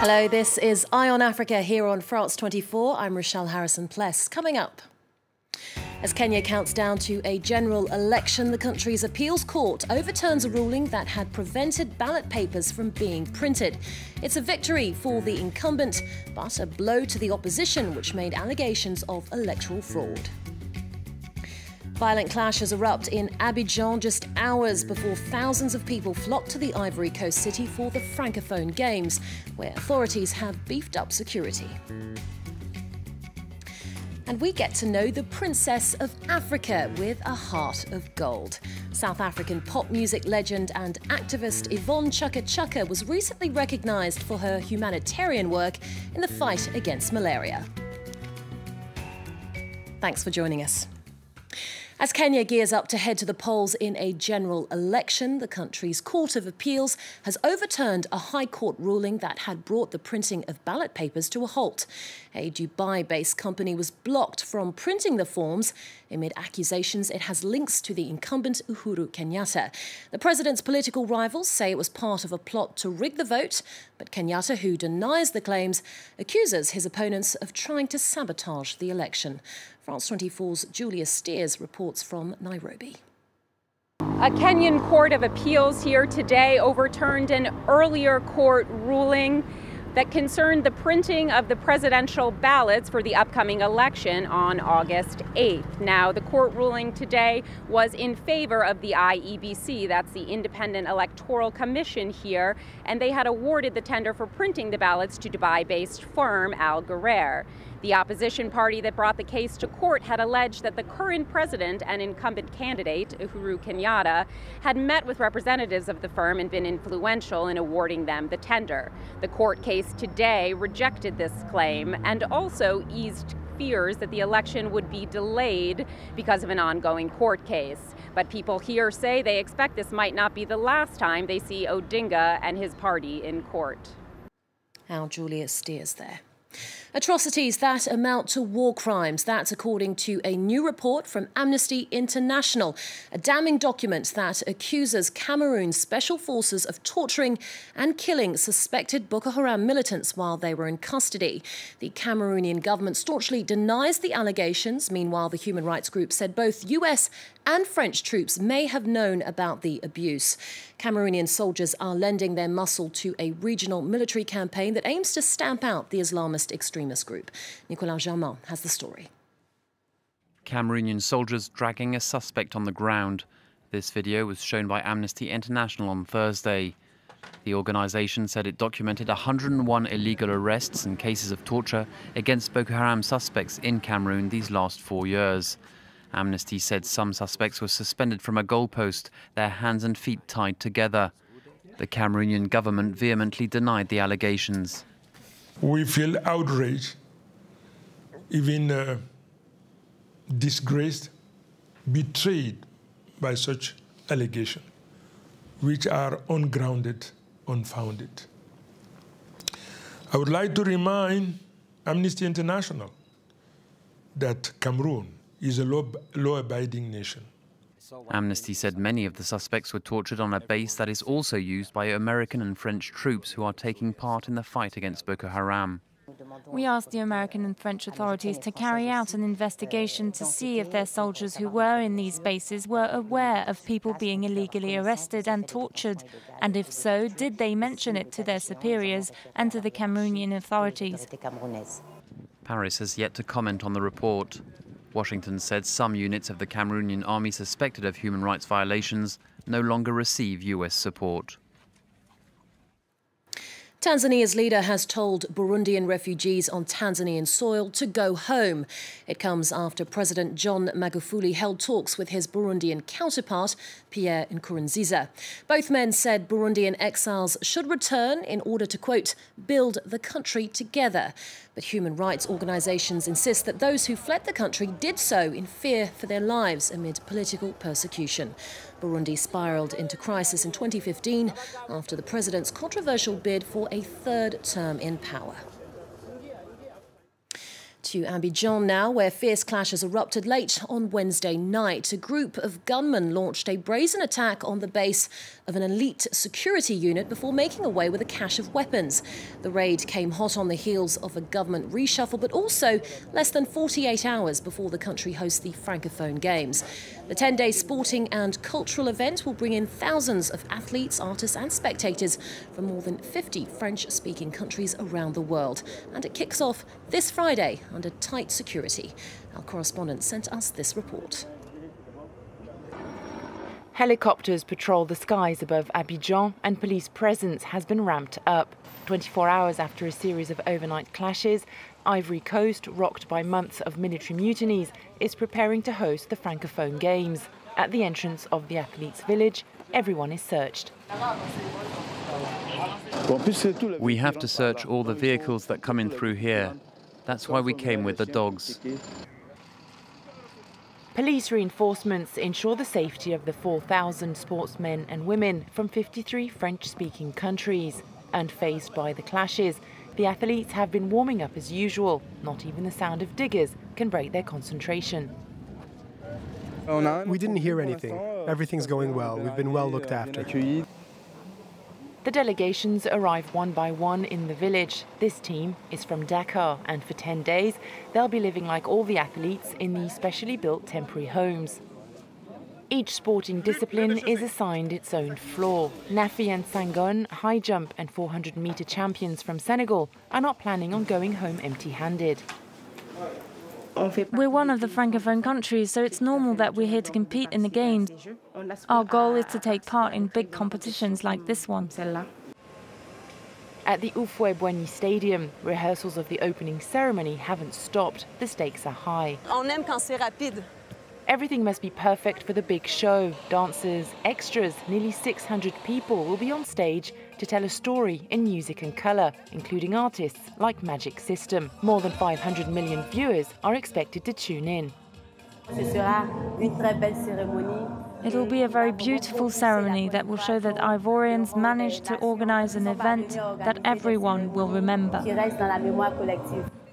Hello, this is Eye on Africa here on France 24. I'm Rochelle Harrison-Pless. Coming up, as Kenya counts down to a general election, the country's appeals court overturns a ruling that had prevented ballot papers from being printed. It's a victory for the incumbent, but a blow to the opposition, which made allegations of electoral fraud. Violent clashes erupt in Abidjan just hours before thousands of people flock to the Ivory Coast city for the Francophone Games, where authorities have beefed up security. And we get to know the Princess of Africa with a heart of gold. South African pop music legend and activist Yvonne Chaka Chaka was recently recognised for her humanitarian work in the fight against malaria. Thanks for joining us. As Kenya gears up to head to the polls in a general election, the country's Court of Appeals has overturned a High Court ruling that had brought the printing of ballot papers to a halt. A Dubai-based company was blocked from printing the forms amid accusations it has links to the incumbent Uhuru Kenyatta. The president's political rivals say it was part of a plot to rig the vote, but Kenyatta, who denies the claims, accuses his opponents of trying to sabotage the election. France 24's Julia Steers reports from Nairobi. A Kenyan Court of Appeals here today overturned an earlier court ruling that concerned the printing of the presidential ballots for the upcoming election on August 8th. Now, the court ruling today was in favor of the IEBC, that's the Independent Electoral Commission here, and they had awarded the tender for printing the ballots to Dubai-based firm Al Ghurair. The opposition party that brought the case to court had alleged that the current president and incumbent candidate, Uhuru Kenyatta, had met with representatives of the firm and been influential in awarding them the tender. The court case today rejected this claim and also eased fears that the election would be delayed because of an ongoing court case. But people here say they expect this might not be the last time they see Odinga and his party in court. Our Julia Steers there. Atrocities that amount to war crimes. That's according to a new report from Amnesty International, a damning document that accuses Cameroon special forces of torturing and killing suspected Boko Haram militants while they were in custody. The Cameroonian government staunchly denies the allegations. Meanwhile, the human rights group said both US and French troops may have known about the abuse. Cameroonian soldiers are lending their muscle to a regional military campaign that aims to stamp out the Islamist extremist group. Nicolas Germain has the story. Cameroonian soldiers dragging a suspect on the ground. This video was shown by Amnesty International on Thursday. The organisation said it documented 101 illegal arrests and cases of torture against Boko Haram suspects in Cameroon these last 4 years. Amnesty said some suspects were suspended from a goalpost, their hands and feet tied together. The Cameroonian government vehemently denied the allegations. We feel outraged, even disgraced, betrayed by such allegations, which are ungrounded, unfounded. I would like to remind Amnesty International that Cameroon is a law-abiding nation. Amnesty said many of the suspects were tortured on a base that is also used by American and French troops who are taking part in the fight against Boko Haram. We asked the American and French authorities to carry out an investigation to see if their soldiers who were in these bases were aware of people being illegally arrested and tortured, and if so, did they mention it to their superiors and to the Cameroonian authorities. Paris has yet to comment on the report. Washington said some units of the Cameroonian army suspected of human rights violations no longer receive US support. Tanzania's leader has told Burundian refugees on Tanzanian soil to go home. It comes after President John Magufuli held talks with his Burundian counterpart, Pierre Nkurunziza. Both men said Burundian exiles should return in order to, quote, build the country together. But human rights organisations insist that those who fled the country did so in fear for their lives amid political persecution. Burundi spiralled into crisis in 2015 after the president's controversial bid for a third term in power. To Abidjan now, where fierce clashes erupted late on Wednesday night. A group of gunmen launched a brazen attack on the base of an elite security unit before making away with a cache of weapons. The raid came hot on the heels of a government reshuffle, but also less than 48 hours before the country hosts the Francophone Games. The 10-day sporting and cultural event will bring in thousands of athletes, artists and spectators from more than 50 French-speaking countries around the world. And it kicks off this Friday under tight security. Our correspondent sent us this report. Helicopters patrol the skies above Abidjan and police presence has been ramped up. 24 hours after a series of overnight clashes, Ivory Coast, rocked by months of military mutinies, is preparing to host the Francophone Games. At the entrance of the athletes' village, everyone is searched. We have to search all the vehicles that come in through here. That's why we came with the dogs. Police reinforcements ensure the safety of the 4,000 sportsmen and women from 53 French-speaking countries. Unfazed by the clashes, the athletes have been warming up as usual. Not even the sound of diggers can break their concentration. We didn't hear anything. Everything's going well. We've been well looked after. The delegations arrive one by one in the village. This team is from Dakar, and for 10 days, they'll be living like all the athletes in these specially built temporary homes. Each sporting discipline is assigned its own floor. Nafi and Sangon, high jump and 400-meter champions from Senegal, are not planning on going home empty-handed. We're one of the Francophone countries, so it's normal that we're here to compete in the Games. Our goal is to take part in big competitions like this one. At the Houphouët-Boigny Stadium, rehearsals of the opening ceremony haven't stopped. The stakes are high. Everything must be perfect for the big show. Dancers, extras, nearly 600 people will be on stage to tell a story in music and colour, including artists like Magic System. More than 500 million viewers are expected to tune in. It'll be a very beautiful ceremony that will show that Ivorians managed to organise an event that everyone will remember.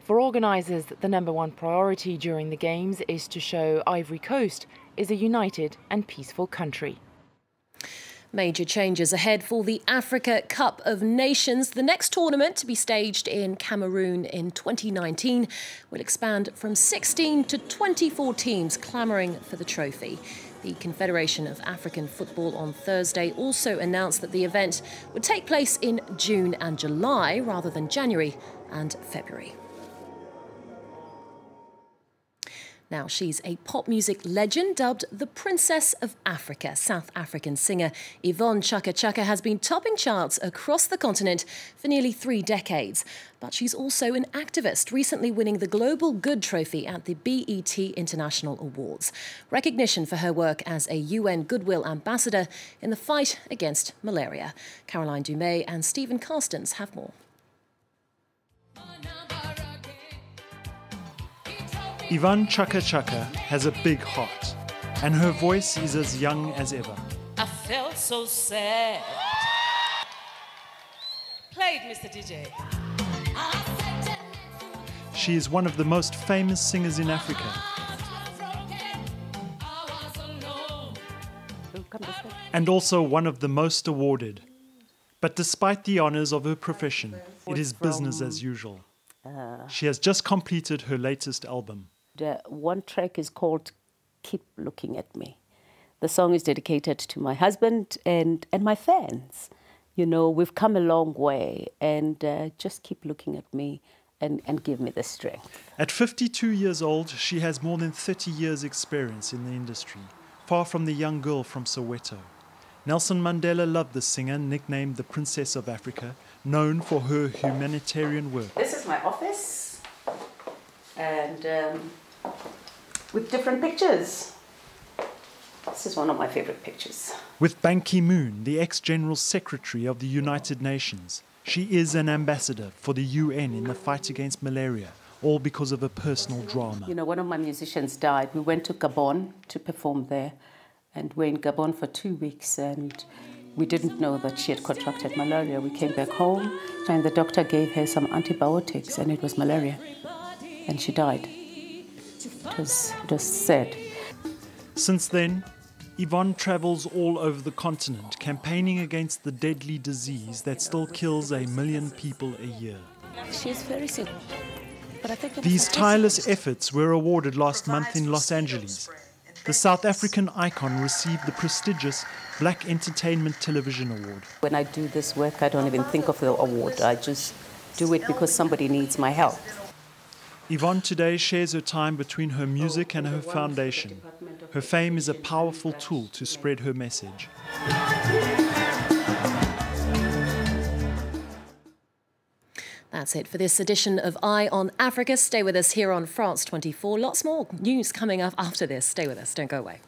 For organisers, the #1 priority during the Games is to show Ivory Coast is a united and peaceful country. Major changes ahead for the Africa Cup of Nations. The next tournament, to be staged in Cameroon in 2019, will expand from 16 to 24 teams clamouring for the trophy. The Confederation of African Football on Thursday also announced that the event would take place in June and July rather than January and February. Now, she's a pop music legend dubbed the Princess of Africa. South African singer Yvonne Chaka Chaka has been topping charts across the continent for nearly 3 decades. But she's also an activist, recently winning the Global Good Trophy at the BET International Awards. Recognition for her work as a UN Goodwill Ambassador in the fight against malaria. Caroline Dumais and Stephen Carstens have more. Yvonne Chaka Chaka has a big heart, and her voice is as young as ever. I felt so sad. Play it, Mr. DJ. She is one of the most famous singers in Africa. And also one of the most awarded. But despite the honours of her profession, it is business as usual. She has just completed her latest album. One track is called Keep Looking at Me. The song is dedicated to my husband and my fans. You know, we've come a long way, and just keep looking at me and give me the strength. At 52 years old, she has more than 30 years' experience in the industry, far from the young girl from Soweto. Nelson Mandela loved the singer, nicknamed the Princess of Africa, known for her humanitarian work. This is my office, and with different pictures. This is one of my favorite pictures. With Ban Ki-moon, the ex-General Secretary of the United Nations, she is an ambassador for the UN in the fight against malaria, all because of a personal drama. You know, one of my musicians died. We went to Gabon to perform there, and we're in Gabon for 2 weeks, and we didn't know that she had contracted malaria. We came back home, and the doctor gave her some antibiotics, and it was malaria. and she died. It was sad. Since then, Yvonne travels all over the continent, campaigning against the deadly disease that still kills 1 million people a year. She's very sick. But I think these tireless efforts were awarded last month in Los Angeles. The South African icon received the prestigious Black Entertainment Television Award. When I do this work, I don't even think of the award. I just do it because somebody needs my help. Yvonne today shares her time between her music and her foundation. Her fame is a powerful tool to spread her message. That's it for this edition of Eye on Africa. Stay with us here on France 24. Lots more news coming up after this. Stay with us. Don't go away.